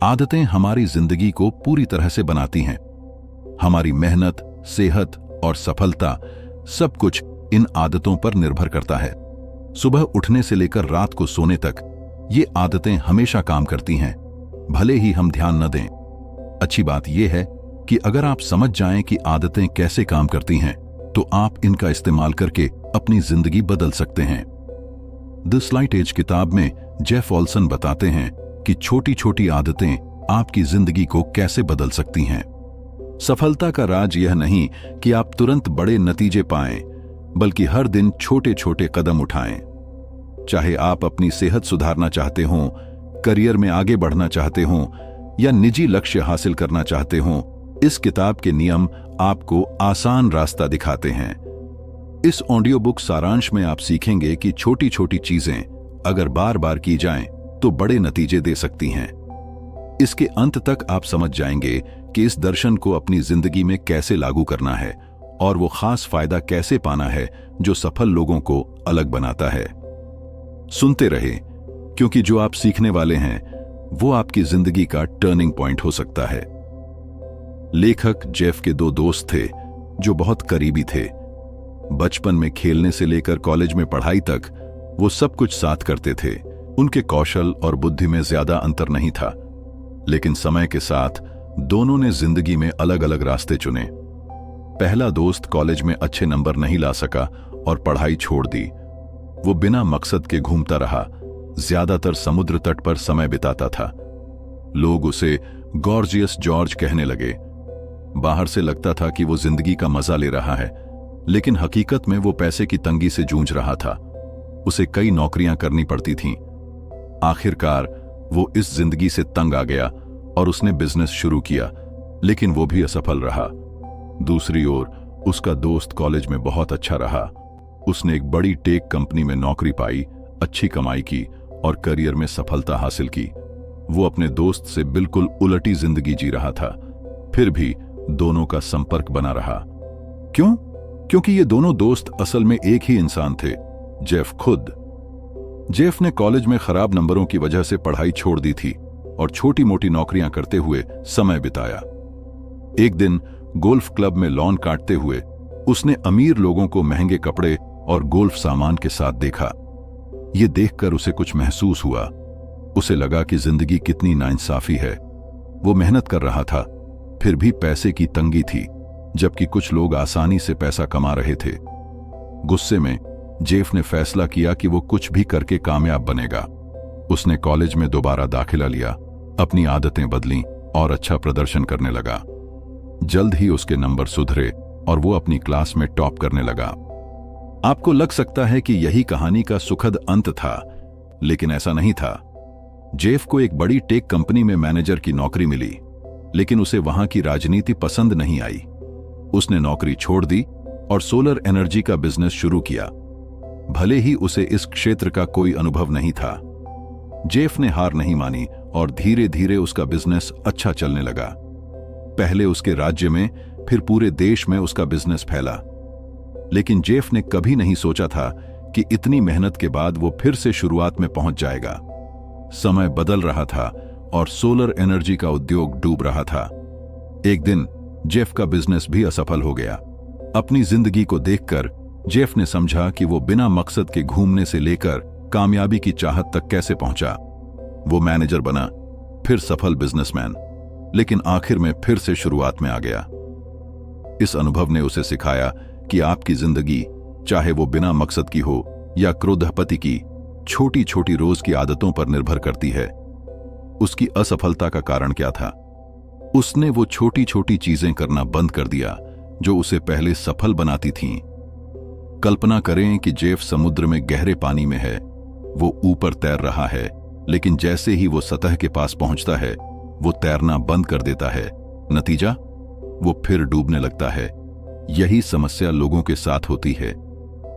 आदतें हमारी जिंदगी को पूरी तरह से बनाती हैं। हमारी मेहनत, सेहत और सफलता सब कुछ इन आदतों पर निर्भर करता है। सुबह उठने से लेकर रात को सोने तक ये आदतें हमेशा काम करती हैं, भले ही हम ध्यान न दें। अच्छी बात यह है कि अगर आप समझ जाएं कि आदतें कैसे काम करती हैं, तो आप इनका इस्तेमाल करके अपनी जिंदगी बदल सकते हैं। द स्लाइट एज किताब में जेफ ऑल्सन बताते हैं कि छोटी छोटी आदतें आपकी जिंदगी को कैसे बदल सकती हैं। सफलता का राज यह नहीं कि आप तुरंत बड़े नतीजे पाएं, बल्कि हर दिन छोटे छोटे कदम उठाएं। चाहे आप अपनी सेहत सुधारना चाहते हों, करियर में आगे बढ़ना चाहते हों या निजी लक्ष्य हासिल करना चाहते हों, इस किताब के नियम आपको आसान रास्ता दिखाते हैं। इस ऑडियो बुक सारांश में आप सीखेंगे कि छोटी छोटी चीजें अगर बार बार की जाएं तो बड़े नतीजे दे सकती हैं। इसके अंत तक आप समझ जाएंगे कि इस दर्शन को अपनी जिंदगी में कैसे लागू करना है और वो खास फायदा कैसे पाना है जो सफल लोगों को अलग बनाता है। सुनते रहे, क्योंकि जो आप सीखने वाले हैं वो आपकी जिंदगी का टर्निंग पॉइंट हो सकता है। लेखक जेफ के दो दोस्त थे जो बहुत करीबी थे। बचपन में खेलने से लेकर कॉलेज में पढ़ाई तक वो सब कुछ साथ करते थे। उनके कौशल और बुद्धि में ज्यादा अंतर नहीं था, लेकिन समय के साथ दोनों ने जिंदगी में अलग अलग रास्ते चुने। पहला दोस्त कॉलेज में अच्छे नंबर नहीं ला सका और पढ़ाई छोड़ दी। वो बिना मकसद के घूमता रहा, ज्यादातर समुद्र तट पर समय बिताता था। लोग उसे गॉर्जियस जॉर्ज कहने लगे। बाहर से लगता था कि वो जिंदगी का मजा ले रहा है, लेकिन हकीकत में वो पैसे की तंगी से जूझ रहा था। उसे कई नौकरियां करनी पड़ती थीं। आखिरकार वो इस जिंदगी से तंग आ गया और उसने बिजनेस शुरू किया, लेकिन वो भी असफल रहा। दूसरी ओर उसका दोस्त कॉलेज में बहुत अच्छा रहा। उसने एक बड़ी टेक कंपनी में नौकरी पाई, अच्छी कमाई की और करियर में सफलता हासिल की। वो अपने दोस्त से बिल्कुल उलटी जिंदगी जी रहा था, फिर भी दोनों का संपर्क बना रहा। क्यों? क्योंकि ये दोनों दोस्त असल में एक ही इंसान थे, जेफ खुद। जेफ ने कॉलेज में खराब नंबरों की वजह से पढ़ाई छोड़ दी थी और छोटी मोटी नौकरियां करते हुए समय बिताया। एक दिन गोल्फ क्लब में लॉन काटते हुए उसने अमीर लोगों को महंगे कपड़े और गोल्फ सामान के साथ देखा। ये देखकर उसे कुछ महसूस हुआ। उसे लगा कि जिंदगी कितनी नाइंसाफी है। वो मेहनत कर रहा था, फिर भी पैसे की तंगी थी, जबकि कुछ लोग आसानी से पैसा कमा रहे थे। गुस्से में जेफ ने फैसला किया कि वो कुछ भी करके कामयाब बनेगा। उसने कॉलेज में दोबारा दाखिला लिया, अपनी आदतें बदलीं और अच्छा प्रदर्शन करने लगा। जल्द ही उसके नंबर सुधरे और वो अपनी क्लास में टॉप करने लगा। आपको लग सकता है कि यही कहानी का सुखद अंत था, लेकिन ऐसा नहीं था। जेफ को एक बड़ी टेक कंपनी में मैनेजर की नौकरी मिली, लेकिन उसे वहां की राजनीति पसंद नहीं आई। उसने नौकरी छोड़ दी और सोलर एनर्जी का बिजनेस शुरू किया। भले ही उसे इस क्षेत्र का कोई अनुभव नहीं था, जेफ ने हार नहीं मानी और धीरे धीरे उसका बिजनेस अच्छा चलने लगा। पहले उसके राज्य में, फिर पूरे देश में उसका बिजनेस फैला। लेकिन जेफ ने कभी नहीं सोचा था कि इतनी मेहनत के बाद वो फिर से शुरुआत में पहुंच जाएगा। समय बदल रहा था और सोलर एनर्जी का उद्योग डूब रहा था। एक दिन जेफ का बिजनेस भी असफल हो गया। अपनी जिंदगी को देखकर जेफ ने समझा कि वो बिना मकसद के घूमने से लेकर कामयाबी की चाहत तक कैसे पहुंचा। वो मैनेजर बना, फिर सफल बिजनेसमैन, लेकिन आखिर में फिर से शुरुआत में आ गया। इस अनुभव ने उसे सिखाया कि आपकी जिंदगी, चाहे वो बिना मकसद की हो या क्रोधपति की, छोटी छोटी रोज की आदतों पर निर्भर करती है। उसकी असफलता का कारण क्या था? उसने वो छोटी छोटी चीजें करना बंद कर दिया जो उसे पहले सफल बनाती थीं। कल्पना करें कि जेफ समुद्र में गहरे पानी में है। वो ऊपर तैर रहा है, लेकिन जैसे ही वो सतह के पास पहुंचता है, वो तैरना बंद कर देता है। नतीजा, वो फिर डूबने लगता है। यही समस्या लोगों के साथ होती है।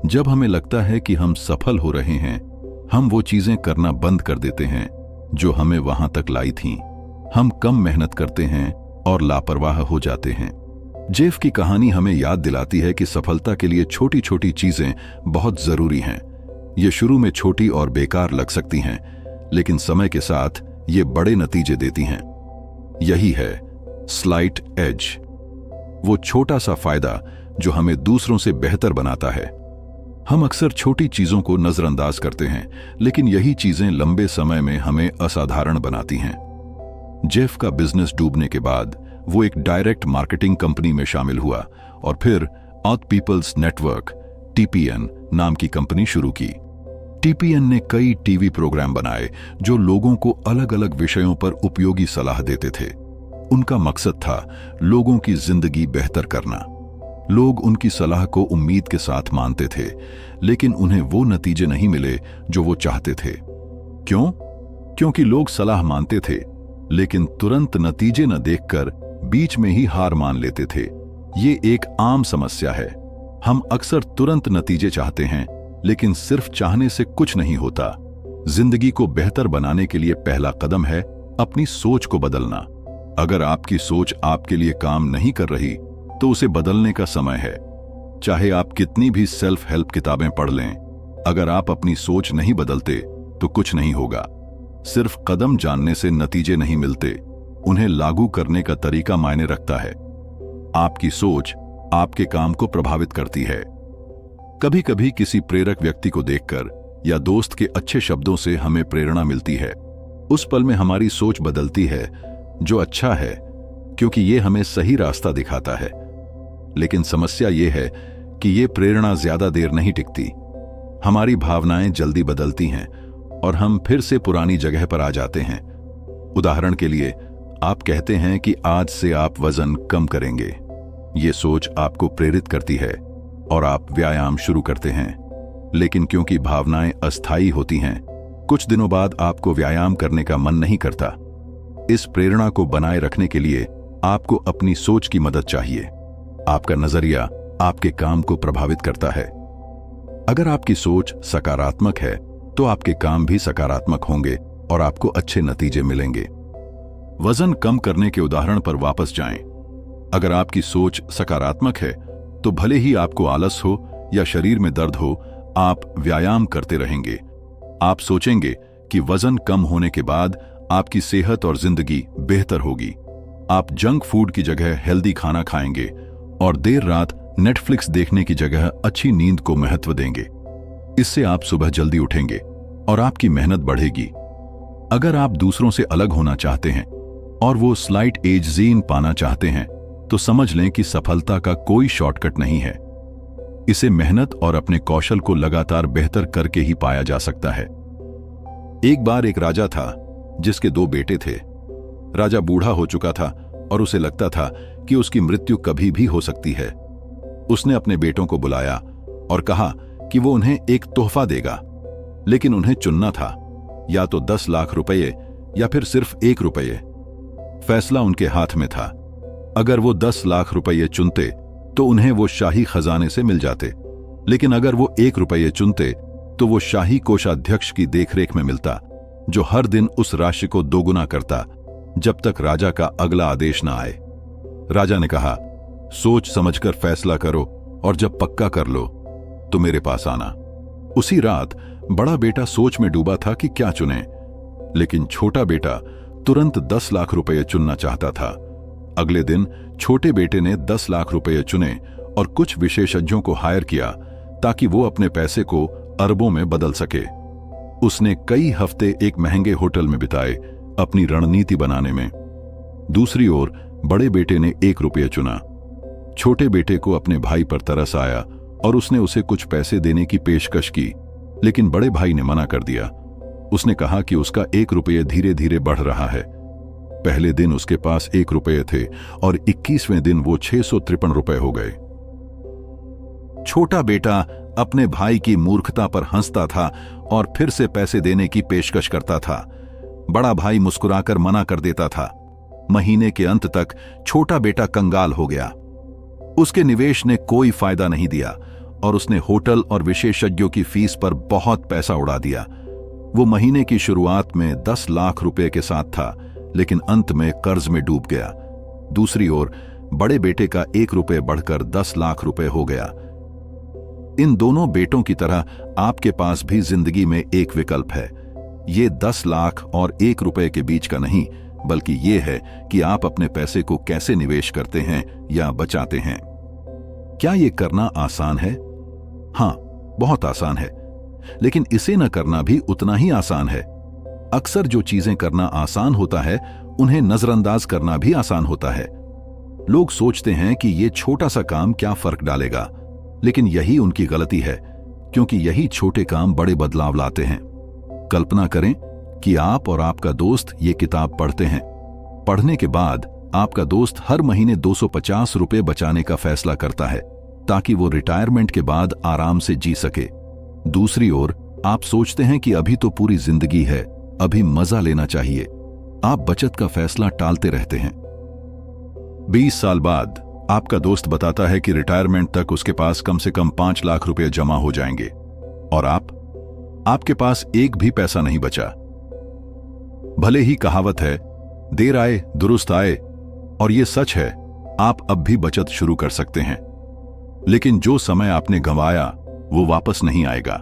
जब हमें लगता है कि हम सफल हो रहे हैं, हम वो चीजें करना बंद कर देते हैं जो हमें वहां तक लाई थीं। हम कम मेहनत करते हैं और लापरवाह हो जाते हैं। जेफ की कहानी हमें याद दिलाती है कि सफलता के लिए छोटी छोटी चीजें बहुत जरूरी हैं। ये शुरू में छोटी और बेकार लग सकती हैं, लेकिन समय के साथ ये बड़े नतीजे देती हैं। यही है स्लाइट एज, वो छोटा सा फायदा जो हमें दूसरों से बेहतर बनाता है। हम अक्सर छोटी चीजों को नजरअंदाज करते हैं, लेकिन यही चीजें लंबे समय में हमें असाधारण बनाती हैं। जेफ का बिजनेस डूबने के बाद वो एक डायरेक्ट मार्केटिंग कंपनी में शामिल हुआ और फिर ऑथ पीपल्स नेटवर्क (TPN) नाम की कंपनी शुरू की। TPN ने कई टीवी प्रोग्राम बनाए जो लोगों को अलग अलग विषयों पर उपयोगी सलाह देते थे। उनका मकसद था लोगों की जिंदगी बेहतर करना। लोग उनकी सलाह को उम्मीद के साथ मानते थे, लेकिन उन्हें वो नतीजे नहीं मिले जो वो चाहते थे। क्यों? क्योंकि लोग सलाह मानते थे, लेकिन तुरंत नतीजे न देखकर बीच में ही हार मान लेते थे। ये एक आम समस्या है। हम अक्सर तुरंत नतीजे चाहते हैं, लेकिन सिर्फ चाहने से कुछ नहीं होता। जिंदगी को बेहतर बनाने के लिए पहला कदम है अपनी सोच को बदलना। अगर आपकी सोच आपके लिए काम नहीं कर रही, तो उसे बदलने का समय है। चाहे आप कितनी भी सेल्फ हेल्प किताबें पढ़ लें, अगर आप अपनी सोच नहीं बदलते तो कुछ नहीं होगा। सिर्फ कदम जानने से नतीजे नहीं मिलते, उन्हें लागू करने का तरीका मायने रखता है। आपकी सोच आपके काम को प्रभावित करती है। कभी कभी किसी प्रेरक व्यक्ति को देखकर या दोस्त के अच्छे शब्दों से हमें प्रेरणा मिलती है। उस पल में हमारी सोच बदलती है, जो अच्छा है, क्योंकि ये हमें सही रास्ता दिखाता है। लेकिन समस्या ये है कि ये प्रेरणा ज्यादा देर नहीं टिकती। हमारी भावनाएं जल्दी बदलती हैं और हम फिर से पुरानी जगह पर आ जाते हैं। उदाहरण के लिए, आप कहते हैं कि आज से आप वजन कम करेंगे। ये सोच आपको प्रेरित करती है और आप व्यायाम शुरू करते हैं। लेकिन क्योंकि भावनाएं अस्थायी होती हैं, कुछ दिनों बाद आपको व्यायाम करने का मन नहीं करता। इस प्रेरणा को बनाए रखने के लिए आपको अपनी सोच की मदद चाहिए। आपका नजरिया आपके काम को प्रभावित करता है। अगर आपकी सोच सकारात्मक है, तो आपके काम भी सकारात्मक होंगे और आपको अच्छे नतीजे मिलेंगे। वजन कम करने के उदाहरण पर वापस जाएं। अगर आपकी सोच सकारात्मक है, तो भले ही आपको आलस हो या शरीर में दर्द हो, आप व्यायाम करते रहेंगे। आप सोचेंगे कि वजन कम होने के बाद आपकी सेहत और जिंदगी बेहतर होगी। आप जंक फूड की जगह हेल्दी खाना खाएंगे और देर रात नेटफ्लिक्स देखने की जगह अच्छी नींद को महत्व देंगे। इससे आप सुबह जल्दी उठेंगे और आपकी मेहनत बढ़ेगी। अगर आप दूसरों से अलग होना चाहते हैं और वो स्लाइट एज जीन पाना चाहते हैं, तो समझ लें कि सफलता का कोई शॉर्टकट नहीं है। इसे मेहनत और अपने कौशल को लगातार बेहतर करके ही पाया जा सकता है। एक बार एक राजा था जिसके 2 बेटे थे। राजा बूढ़ा हो चुका था और उसे लगता था कि उसकी मृत्यु कभी भी हो सकती है। उसने अपने बेटों को बुलाया और कहा कि वो उन्हें एक तोहफा देगा, लेकिन उन्हें चुनना था, या तो 10 लाख रुपये या फिर सिर्फ 1 रुपये। फैसला उनके हाथ में था। अगर वो 10 लाख रुपये चुनते तो उन्हें वो शाही खजाने से मिल जाते, लेकिन अगर वो 1 रुपये चुनते तो वो शाही कोषाध्यक्ष की देखरेख में मिलता, जो हर दिन उस राशि को दोगुना करता जब तक राजा का अगला आदेश न आए। राजा ने कहा, सोच समझकर फैसला करो और जब पक्का कर लो तो मेरे पास आना। उसी रात बड़ा बेटा सोच में डूबा था कि क्या चुने, लेकिन छोटा बेटा तुरंत 10 लाख रुपये चुनना चाहता था। अगले दिन छोटे बेटे ने 10 लाख रुपये चुने और कुछ विशेषज्ञों को हायर किया ताकि वो अपने पैसे को अरबों में बदल सके। उसने कई हफ्ते एक महंगे होटल में बिताए अपनी रणनीति बनाने में। दूसरी ओर बड़े बेटे ने 1 रुपये चुना। छोटे बेटे को अपने भाई पर तरस आया और उसने उसे कुछ पैसे देने की पेशकश की, लेकिन बड़े भाई ने मना कर दिया। उसने कहा कि उसका 1 रुपये धीरे धीरे बढ़ रहा है। पहले दिन उसके पास 1 रुपये थे और 21वें दिन वो 653 रुपये हो गए। छोटा बेटा अपने भाई की मूर्खता पर हंसता था और फिर से पैसे देने की पेशकश करता था। बड़ा भाई मुस्कुराकर मना कर देता था। महीने के अंत तक छोटा बेटा कंगाल हो गया। उसके निवेश ने कोई फायदा नहीं दिया और उसने होटल और विशेषज्ञों की फीस पर बहुत पैसा उड़ा दिया। वो महीने की शुरुआत में 10 लाख रुपए के साथ था, लेकिन अंत में कर्ज में डूब गया। दूसरी ओर बड़े बेटे का 1 रुपये बढ़कर 10 लाख रुपए हो गया। इन दोनों बेटों की तरह आपके पास भी जिंदगी में एक विकल्प है। ये 10 लाख और 1 रुपये के बीच का नहीं, बल्कि ये है कि आप अपने पैसे को कैसे निवेश करते हैं या बचाते हैं। क्या ये करना आसान है? हाँ, बहुत आसान है, लेकिन इसे न करना भी उतना ही आसान है। अक्सर जो चीजें करना आसान होता है, उन्हें नजरअंदाज करना भी आसान होता है। लोग सोचते हैं कि ये छोटा सा काम क्या फर्क डालेगा, लेकिन यही उनकी गलती है, क्योंकि यही छोटे काम बड़े बदलाव लाते हैं। कल्पना करें कि आप और आपका दोस्त ये किताब पढ़ते हैं। पढ़ने के बाद आपका दोस्त हर महीने 250 रुपए बचाने का फैसला करता है, ताकि वो रिटायरमेंट के बाद आराम से जी सके। दूसरी ओर आप सोचते हैं कि अभी तो पूरी जिंदगी है, अभी मजा लेना चाहिए। आप बचत का फैसला टालते रहते हैं। 20 साल बाद आपका दोस्त बताता है कि रिटायरमेंट तक उसके पास कम से कम 5 लाख रुपए जमा हो जाएंगे, और आपके पास एक भी पैसा नहीं बचा। भले ही कहावत है, देर आए दुरुस्त आए, और ये सच है, आप अब भी बचत शुरू कर सकते हैं, लेकिन जो समय आपने गंवाया वो वापस नहीं आएगा।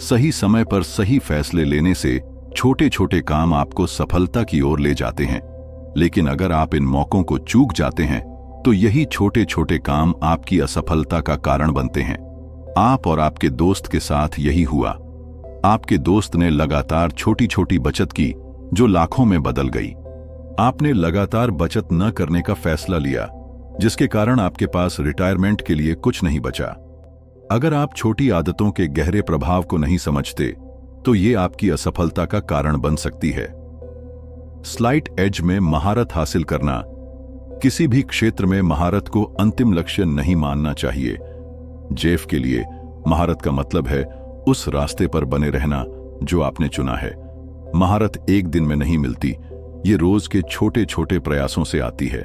सही समय पर सही फैसले लेने से छोटे छोटे काम आपको सफलता की ओर ले जाते हैं, लेकिन अगर आप इन मौकों को चूक जाते हैं तो यही छोटे छोटे काम आपकी असफलता का कारण बनते हैं। आप और आपके दोस्त के साथ यही हुआ। आपके दोस्त ने लगातार छोटी छोटी बचत की जो लाखों में बदल गई। आपने लगातार बचत न करने का फैसला लिया, जिसके कारण आपके पास रिटायरमेंट के लिए कुछ नहीं बचा। अगर आप छोटी आदतों के गहरे प्रभाव को नहीं समझते तो ये आपकी असफलता का कारण बन सकती है। स्लाइट एज में महारत हासिल करना। किसी भी क्षेत्र में महारत को अंतिम लक्ष्य नहीं मानना चाहिए। जेफ के लिए महारत का मतलब है उस रास्ते पर बने रहना जो आपने चुना है। महारत एक दिन में नहीं मिलती, ये रोज के छोटे छोटे प्रयासों से आती है।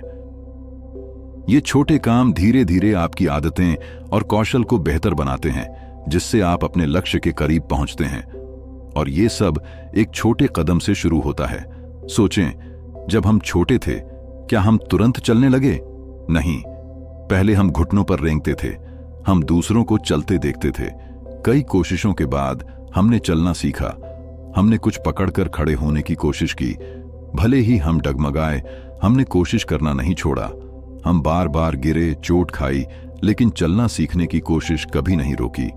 ये छोटे काम धीरे धीरे आपकी आदतें और कौशल को बेहतर बनाते हैं, जिससे आप अपने लक्ष्य के करीब पहुंचते हैं। और ये सब एक छोटे कदम से शुरू होता है। सोचें, जब हम छोटे थे क्या हम तुरंत चलने लगे? नहीं, पहले हम घुटनों पर रेंगते थे, हम दूसरों को चलते देखते थे। कई कोशिशों के बाद हमने चलना सीखा। हमने कुछ पकड़कर खड़े होने की कोशिश की। भले ही हम डगमगाए, हमने कोशिश करना नहीं छोड़ा। हम बार बार गिरे, चोट खाई, लेकिन चलना सीखने की कोशिश कभी नहीं रोकी।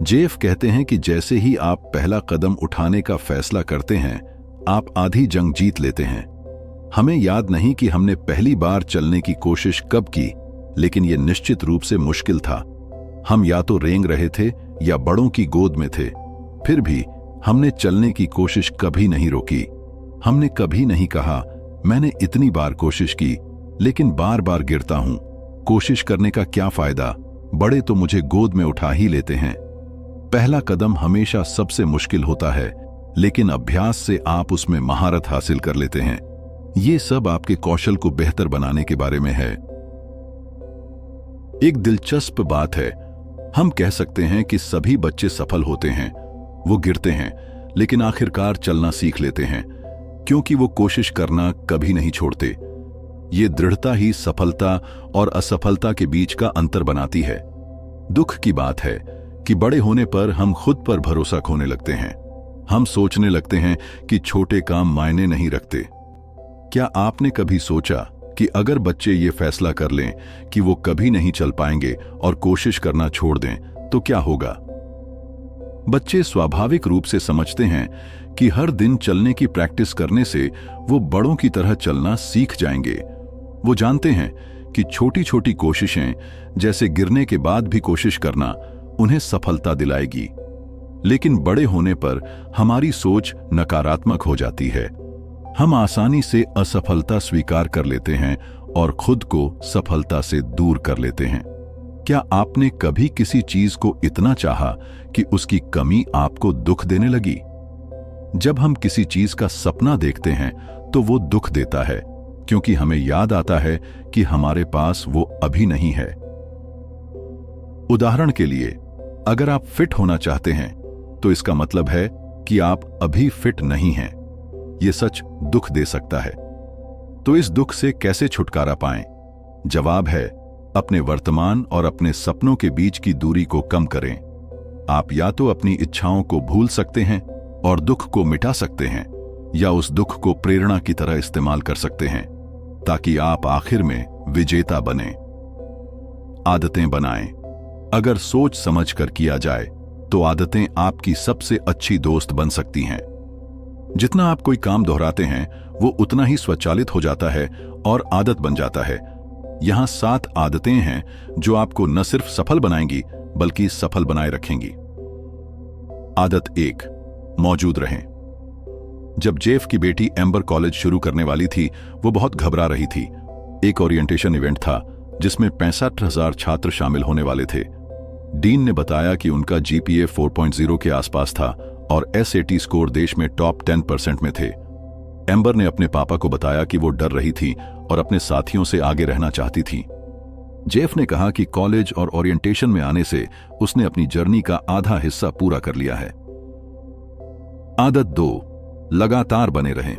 जेफ कहते हैं कि जैसे ही आप पहला कदम उठाने का फैसला करते हैं, आप आधी जंग जीत लेते हैं। हमें याद नहीं कि हमने पहली बार चलने की कोशिश कब की, लेकिन यह निश्चित रूप से मुश्किल था। हम या तो रेंग रहे थे या बड़ों की गोद में थे। फिर भी हमने चलने की कोशिश कभी नहीं रोकी। हमने कभी नहीं कहा, मैंने इतनी बार कोशिश की लेकिन बार बार गिरता हूं, कोशिश करने का क्या फायदा, बड़े तो मुझे गोद में उठा ही लेते हैं। पहला कदम हमेशा सबसे मुश्किल होता है, लेकिन अभ्यास से आप उसमें महारत हासिल कर लेते हैं। ये सब आपके कौशल को बेहतर बनाने के बारे में है। एक दिलचस्प बात है, हम कह सकते हैं कि सभी बच्चे सफल होते हैं। वो गिरते हैं लेकिन आखिरकार चलना सीख लेते हैं, क्योंकि वो कोशिश करना कभी नहीं छोड़ते। ये दृढ़ता ही सफलता और असफलता के बीच का अंतर बनाती है। दुख की बात है कि बड़े होने पर हम खुद पर भरोसा खोने लगते हैं। हम सोचने लगते हैं कि छोटे काम मायने नहीं रखते। क्या आपने कभी सोचा कि अगर बच्चे ये फैसला कर लें कि वो कभी नहीं चल पाएंगे और कोशिश करना छोड़ दें तो क्या होगा? बच्चे स्वाभाविक रूप से समझते हैं कि हर दिन चलने की प्रैक्टिस करने से वो बड़ों की तरह चलना सीख जाएंगे। वो जानते हैं कि छोटी छोटी कोशिशें, जैसे गिरने के बाद भी कोशिश करना, उन्हें सफलता दिलाएगी। लेकिन बड़े होने पर हमारी सोच नकारात्मक हो जाती है। हम आसानी से असफलता स्वीकार कर लेते हैं और खुद को सफलता से दूर कर लेते हैं। क्या आपने कभी किसी चीज को इतना चाहा कि उसकी कमी आपको दुख देने लगी? जब हम किसी चीज का सपना देखते हैं तो वो दुख देता है, क्योंकि हमें याद आता है कि हमारे पास वो अभी नहीं है। उदाहरण के लिए, अगर आप फिट होना चाहते हैं तो इसका मतलब है कि आप अभी फिट नहीं हैं। ये सच दुख दे सकता है। तो इस दुख से कैसे छुटकारा पाएं? जवाब है, अपने वर्तमान और अपने सपनों के बीच की दूरी को कम करें। आप या तो अपनी इच्छाओं को भूल सकते हैं और दुख को मिटा सकते हैं, या उस दुख को प्रेरणा की तरह इस्तेमाल कर सकते हैं ताकि आप आखिर में विजेता बने। आदतें बनाएं। अगर सोच समझ कर किया जाए तो आदतें आपकी सबसे अच्छी दोस्त बन सकती हैं। जितना आप कोई काम दोहराते हैं वो उतना ही स्वचालित हो जाता है और आदत बन जाता है। यहां 7 आदतें हैं जो आपको न सिर्फ सफल बनाएंगी बल्कि सफल बनाए रखेंगी। आदत 1, मौजूद रहें। जब जेफ की बेटी एम्बर कॉलेज शुरू करने वाली थी, वो बहुत घबरा रही थी। एक ओरिएंटेशन इवेंट था जिसमें 65,000 छात्र शामिल होने वाले थे। डीन ने बताया कि उनका जीपीए 4.0 के आसपास था और एसएटी स्कोर देश में टॉप 10% में थे। एम्बर ने अपने पापा को बताया कि वो डर रही थी और अपने साथियों से आगे रहना चाहती थी। जेफ ने कहा कि कॉलेज और ओरिएंटेशन में आने से उसने अपनी जर्नी का आधा हिस्सा पूरा कर लिया है। आदत 2, लगातार बने रहें।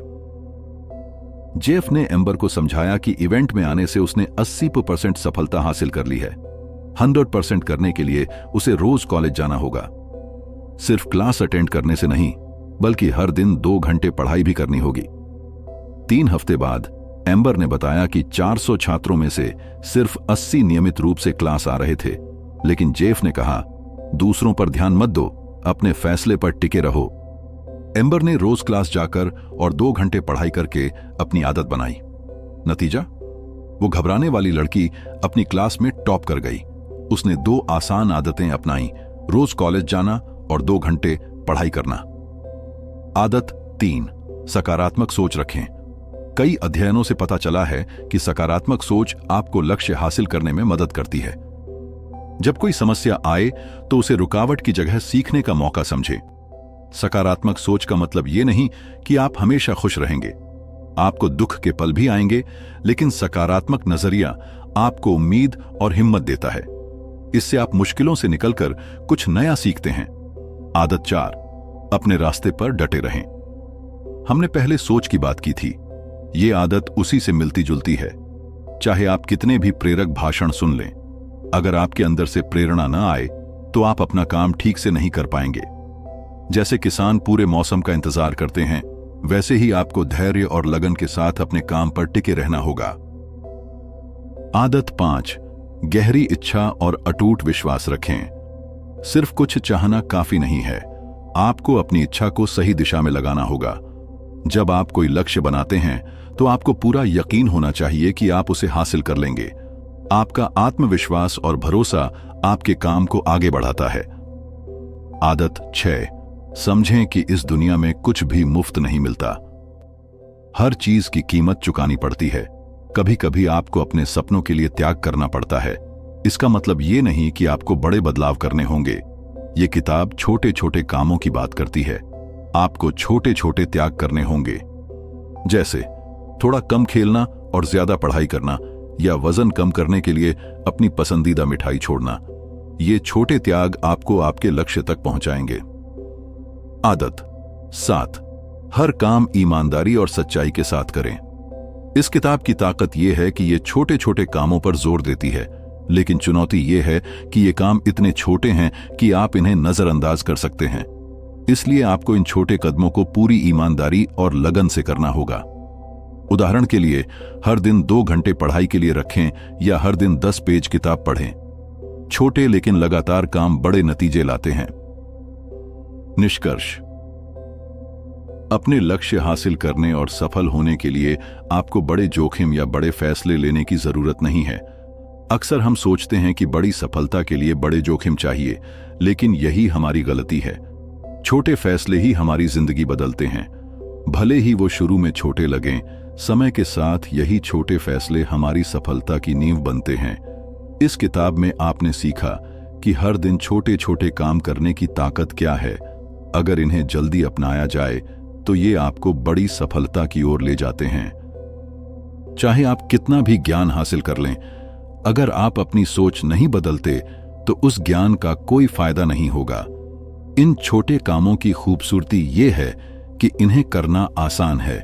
जेफ ने एम्बर को समझाया कि इवेंट में आने से उसने 80% सफलता हासिल कर ली है। 100% करने के लिए उसे रोज कॉलेज जाना होगा। सिर्फ क्लास अटेंड करने से नहीं, बल्कि हर दिन 2 घंटे पढ़ाई भी करनी होगी। 3 हफ्ते बाद एम्बर ने बताया कि 400 छात्रों में से सिर्फ 80 नियमित रूप से क्लास आ रहे थे। लेकिन जेफ ने कहा, दूसरों पर ध्यान मत दो, अपने फैसले पर टिके रहो। एम्बर ने रोज क्लास जाकर और 2 घंटे पढ़ाई करके अपनी आदत बनाई। नतीजा, वो घबराने वाली लड़की अपनी क्लास में टॉप कर गई। उसने 2 आसान आदतें अपनाई, रोज कॉलेज जाना और 2 घंटे पढ़ाई करना। आदत 3, सकारात्मक सोच रखें। कई अध्ययनों से पता चला है कि सकारात्मक सोच आपको लक्ष्य हासिल करने में मदद करती है। जब कोई समस्या आए तो उसे रुकावट की जगह सीखने का मौका समझें। सकारात्मक सोच का मतलब ये नहीं कि आप हमेशा खुश रहेंगे। आपको दुख के पल भी आएंगे, लेकिन सकारात्मक नजरिया आपको उम्मीद और हिम्मत देता है। इससे आप मुश्किलों से निकलकर कुछ नया सीखते हैं। आदत 4, अपने रास्ते पर डटे रहें। हमने पहले सोच की बात की थी। ये आदत उसी से मिलती जुलती है। चाहे आप कितने भी प्रेरक भाषण सुन लें, अगर आपके अंदर से प्रेरणा न आए तो आप अपना काम ठीक से नहीं कर पाएंगे। जैसे किसान पूरे मौसम का इंतजार करते हैं, वैसे ही आपको धैर्य और लगन के साथ अपने काम पर टिके रहना होगा। आदत 5, गहरी इच्छा और अटूट विश्वास रखें। सिर्फ कुछ चाहना काफी नहीं है, आपको अपनी इच्छा को सही दिशा में लगाना होगा। जब आप कोई लक्ष्य बनाते हैं तो आपको पूरा यकीन होना चाहिए कि आप उसे हासिल कर लेंगे। आपका आत्मविश्वास और भरोसा आपके काम को आगे बढ़ाता है। आदत 6, समझें कि इस दुनिया में कुछ भी मुफ्त नहीं मिलता। हर चीज की कीमत चुकानी पड़ती है। कभी कभी आपको अपने सपनों के लिए त्याग करना पड़ता है। इसका मतलब ये नहीं कि आपको बड़े बदलाव करने होंगे। ये किताब छोटे छोटे कामों की बात करती है। आपको छोटे छोटे त्याग करने होंगे, जैसे थोड़ा कम खेलना और ज्यादा पढ़ाई करना, या वजन कम करने के लिए अपनी पसंदीदा मिठाई छोड़ना। ये छोटे त्याग आपको आपके लक्ष्य तक पहुंचाएंगे। आदत 7, हर काम ईमानदारी और सच्चाई के साथ करें। इस किताब की ताकत यह है कि ये छोटे छोटे कामों पर जोर देती है, लेकिन चुनौती यह है कि ये काम इतने छोटे हैं कि आप इन्हें नजरअंदाज कर सकते हैं। इसलिए आपको इन छोटे कदमों को पूरी ईमानदारी और लगन से करना होगा। उदाहरण के लिए, हर दिन 2 घंटे पढ़ाई के लिए रखें या हर दिन 10 पेज किताब पढ़ें। छोटे लेकिन लगातार काम बड़े नतीजे लाते हैं। निष्कर्ष, अपने लक्ष्य हासिल करने और सफल होने के लिए आपको बड़े जोखिम या बड़े फैसले लेने की जरूरत नहीं है। अक्सर हम सोचते हैं कि बड़ी सफलता के लिए बड़े जोखिम चाहिए, लेकिन यही हमारी गलती है। छोटे फैसले ही हमारी जिंदगी बदलते हैं। भले ही वो शुरू में छोटे लगें, समय के साथ यही छोटे फैसले हमारी सफलता की नींव बनते हैं। इस किताब में आपने सीखा कि हर दिन छोटे छोटे काम करने की ताकत क्या है। अगर इन्हें जल्दी अपनाया जाए तो ये आपको बड़ी सफलता की ओर ले जाते हैं। चाहे आप कितना भी ज्ञान हासिल कर लें, अगर आप अपनी सोच नहीं बदलते तो उस ज्ञान का कोई फायदा नहीं होगा। इन छोटे कामों की खूबसूरती ये है कि इन्हें करना आसान है,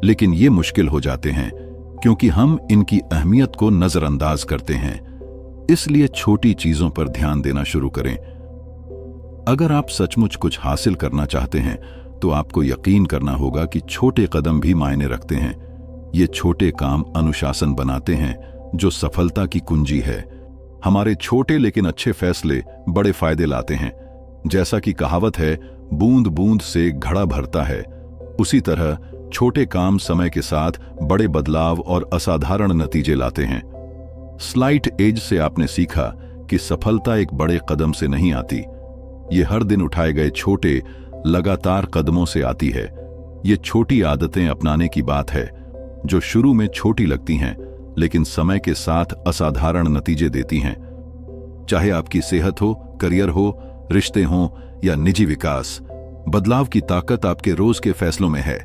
लेकिन ये मुश्किल हो जाते हैं क्योंकि हम इनकी अहमियत को नजरअंदाज करते हैं। इसलिए छोटी चीजों पर ध्यान देना शुरू करें। अगर आप सचमुच कुछ हासिल करना चाहते हैं तो आपको यकीन करना होगा कि छोटे कदम भी मायने रखते हैं। ये छोटे काम अनुशासन बनाते हैं, जो सफलता की कुंजी है। हमारे छोटे लेकिन अच्छे फैसले बड़े फायदे लाते हैं। जैसा कि कहावत है, बूंद बूंद से घड़ा भरता है, उसी तरह छोटे काम समय के साथ बड़े बदलाव और असाधारण नतीजे लाते हैं। स्लाइट एज से आपने सीखा कि सफलता एक बड़े कदम से नहीं आती, ये हर दिन उठाए गए छोटे लगातार कदमों से आती है। ये छोटी आदतें अपनाने की बात है, जो शुरू में छोटी लगती हैं लेकिन समय के साथ असाधारण नतीजे देती हैं। चाहे आपकी सेहत हो, करियर हो, रिश्ते हों या निजी विकास, बदलाव की ताकत आपके रोज के फैसलों में है।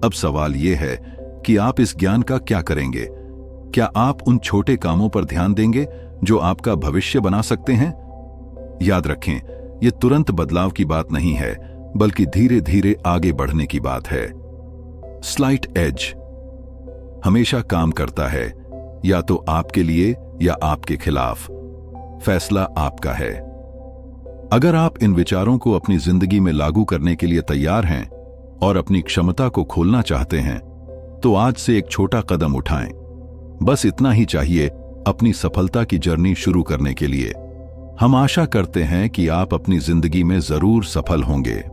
अब सवाल यह है कि आप इस ज्ञान का क्या करेंगे? क्या आप उन छोटे कामों पर ध्यान देंगे जो आपका भविष्य बना सकते हैं? याद रखें, यह तुरंत बदलाव की बात नहीं है, बल्कि धीरे धीरे आगे बढ़ने की बात है। स्लाइट एज हमेशा काम करता है, या तो आपके लिए या आपके खिलाफ। फैसला आपका है। अगर आप इन विचारों को अपनी जिंदगी में लागू करने के लिए तैयार हैं और अपनी क्षमता को खोलना चाहते हैं, तो आज से एक छोटा कदम उठाएं। बस इतना ही चाहिए अपनी सफलता की जर्नी शुरू करने के लिए। हम आशा करते हैं कि आप अपनी जिंदगी में जरूर सफल होंगे।